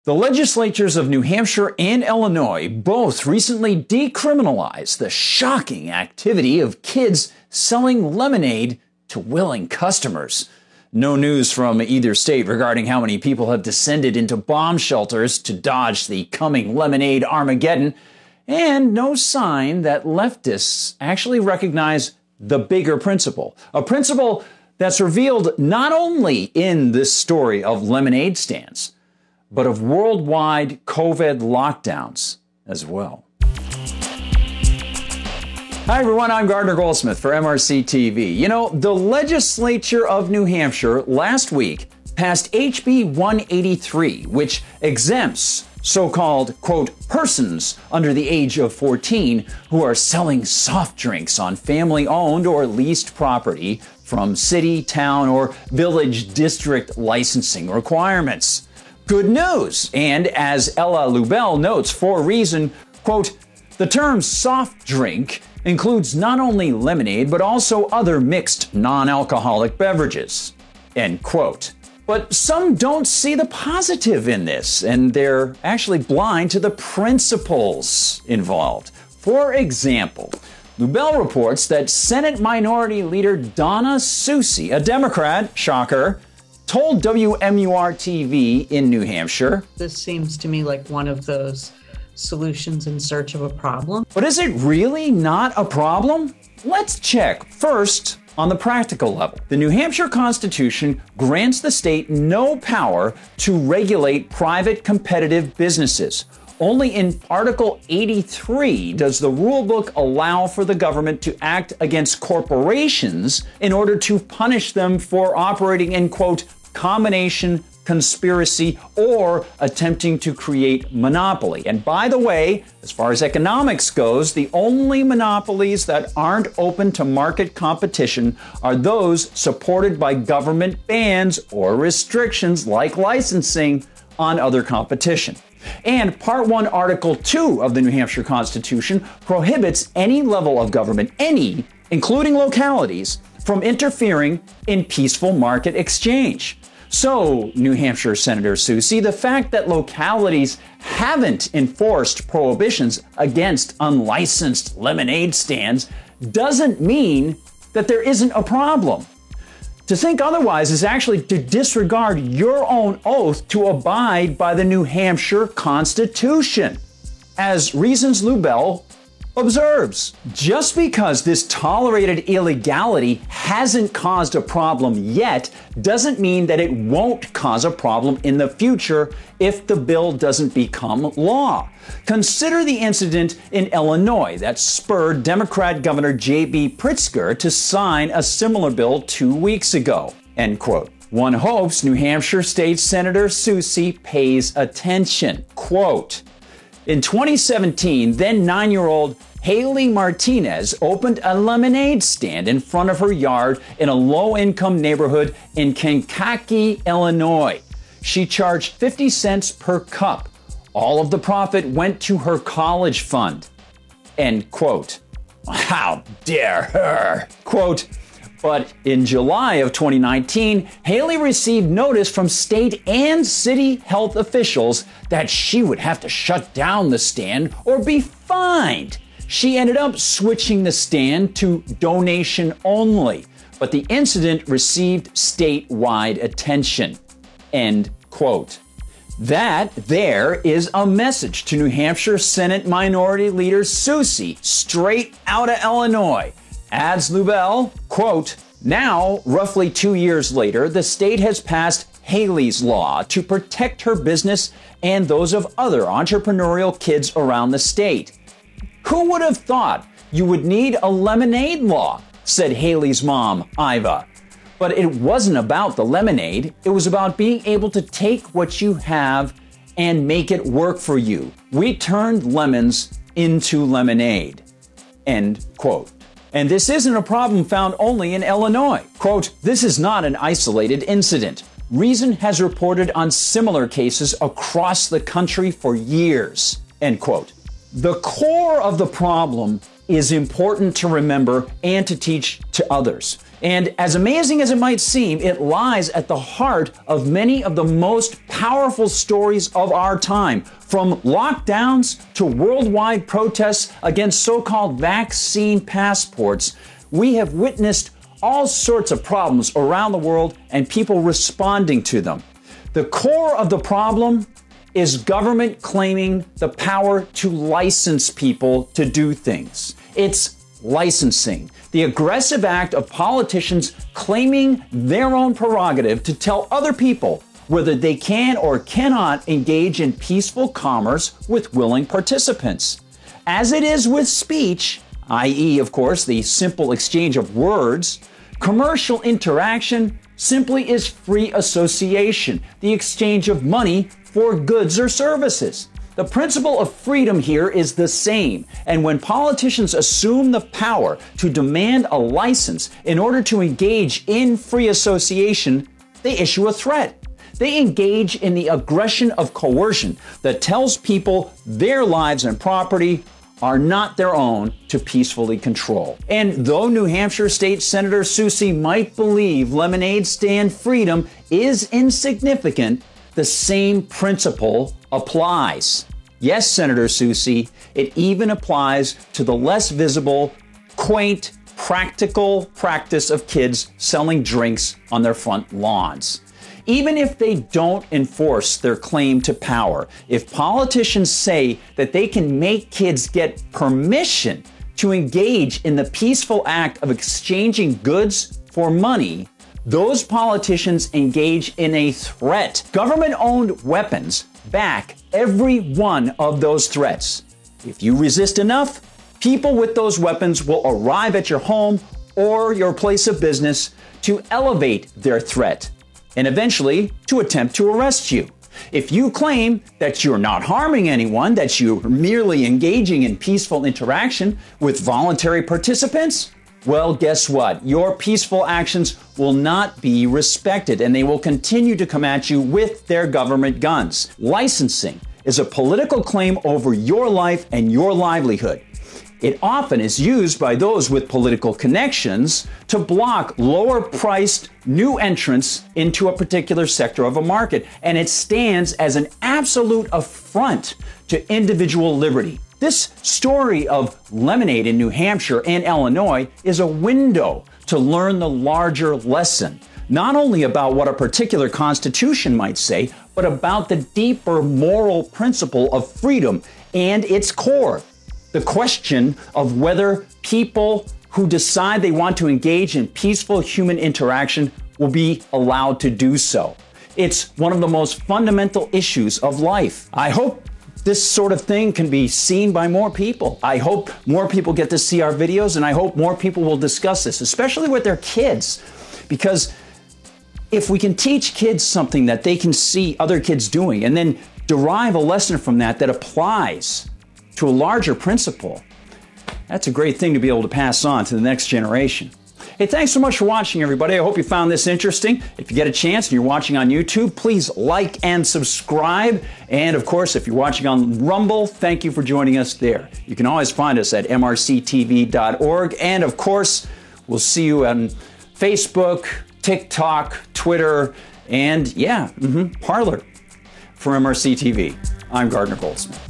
The legislatures of New Hampshire and Illinois both recently decriminalized the shocking activity of kids selling lemonade to willing customers. No news from either state regarding how many people have descended into bomb shelters to dodge the coming lemonade Armageddon, and no sign that leftists actually recognize the bigger principle, a principle that's revealed not only in this story of lemonade stands, but of worldwide COVID lockdowns as well. Hi everyone, I'm Gardner Goldsmith for MRCTV. You know, the legislature of New Hampshire last week passed HB 183, which exempts so-called, quote, persons under the age of 14 who are selling soft drinks on family-owned or leased property from city, town, or village district licensing requirements. Good news, and as Ella Lubell notes for a reason, quote, the term soft drink includes not only lemonade, but also other mixed non-alcoholic beverages, end quote. But some don't see the positive in this, and they're actually blind to the principles involved. For example, Lubell reports that Senate Minority Leader Donna Soucy, a Democrat, shocker, told WMUR-TV in New Hampshire, this seems to me like one of those solutions in search of a problem. But is it really not a problem? Let's check first on the practical level. The New Hampshire Constitution grants the state no power to regulate private competitive businesses. Only in Article 83 does the rulebook allow for the government to act against corporations in order to punish them for operating in, quote, combination, conspiracy, or attempting to create monopoly. And by the way, as far as economics goes, the only monopolies that aren't open to market competition are those supported by government bans or restrictions like licensing on other competition. And Part 1, Article 2 of the New Hampshire Constitution prohibits any level of government, any, including localities, from interfering in peaceful market exchange. So, New Hampshire Senator Soucy, the fact that localities haven't enforced prohibitions against unlicensed lemonade stands doesn't mean that there isn't a problem. To think otherwise is actually to disregard your own oath to abide by the New Hampshire Constitution. As Reasons Lubell observes, just because this tolerated illegality hasn't caused a problem yet doesn't mean that it won't cause a problem in the future if the bill doesn't become law. Consider the incident in Illinois that spurred Democrat Governor J.B. Pritzker to sign a similar bill 2 weeks ago, end quote. One hopes New Hampshire State Senator Soucy pays attention. Quote, in 2017, then 9-year-old Haley Martinez opened a lemonade stand in front of her yard in a low-income neighborhood in Kankakee, Illinois. She charged 50 cents per cup. All of the profit went to her college fund. End quote. How dare her? Quote, but in July of 2019, Haley received notice from state and city health officials that she would have to shut down the stand or be fined. She ended up switching the stand to donation only, but the incident received statewide attention. End quote. That there is a message to New Hampshire Senate Minority Leader Soucy, straight out of Illinois. Adds Lubell, quote, now, roughly 2 years later, the state has passed Haley's Law to protect her business and those of other entrepreneurial kids around the state. Who would have thought you would need a lemonade law, said Haley's mom, Iva. But it wasn't about the lemonade. It was about being able to take what you have and make it work for you. We turned lemons into lemonade, end quote. And this isn't a problem found only in Illinois. Quote, this is not an isolated incident. Reason has reported on similar cases across the country for years, end quote. The core of the problem is important to remember and to teach to others. And as amazing as it might seem, it lies at the heart of many of the most powerful stories of our time, from lockdowns to worldwide protests against so-called vaccine passports. We have witnessed all sorts of problems around the world and people responding to them. The core of the problem is government claiming the power to license people to do things. It's licensing, the aggressive act of politicians claiming their own prerogative to tell other people whether they can or cannot engage in peaceful commerce with willing participants. As it is with speech, i.e., of course, the simple exchange of words, commercial interaction simply is free association, the exchange of money for goods or services. The principle of freedom here is the same, and when politicians assume the power to demand a license in order to engage in free association, they issue a threat. They engage in the aggression of coercion that tells people their lives and property are not their own to peacefully control. And though New Hampshire State Senator Susie might believe lemonade stand freedom is insignificant, the same principle applies. Yes, Senator Susie, it even applies to the less visible, quaint, practical practice of kids selling drinks on their front lawns. Even if they don't enforce their claim to power, if politicians say that they can make kids get permission to engage in the peaceful act of exchanging goods for money, those politicians engage in a threat. Government-owned weapons back every one of those threats. If you resist enough, people with those weapons will arrive at your home or your place of business to elevate their threat and eventually to attempt to arrest you. If you claim that you're not harming anyone, that you're merely engaging in peaceful interaction with voluntary participants, well, guess what? Your peaceful actions will not be respected, and they will continue to come at you with their government guns. Licensing is a political claim over your life and your livelihood. It often is used by those with political connections to block lower-priced new entrants into a particular sector of a market, and it stands as an absolute affront to individual liberty. This story of lemonade in New Hampshire and Illinois is a window to learn the larger lesson, not only about what a particular constitution might say, but about the deeper moral principle of freedom and its core. The question of whether people who decide they want to engage in peaceful human interaction will be allowed to do so. It's one of the most fundamental issues of life. I hope this sort of thing can be seen by more people. I hope more people get to see our videos, and I hope more people will discuss this, especially with their kids. Because if we can teach kids something that they can see other kids doing and then derive a lesson from that that applies to a larger principle, that's a great thing to be able to pass on to the next generation. Hey, thanks so much for watching, everybody. I hope you found this interesting. If you get a chance and you're watching on YouTube, please like and subscribe. And of course, if you're watching on Rumble, thank you for joining us there. You can always find us at mrctv.org. And of course, we'll see you on Facebook, TikTok, Twitter, and Parler for MRC TV. I'm Gardner Goldsmith.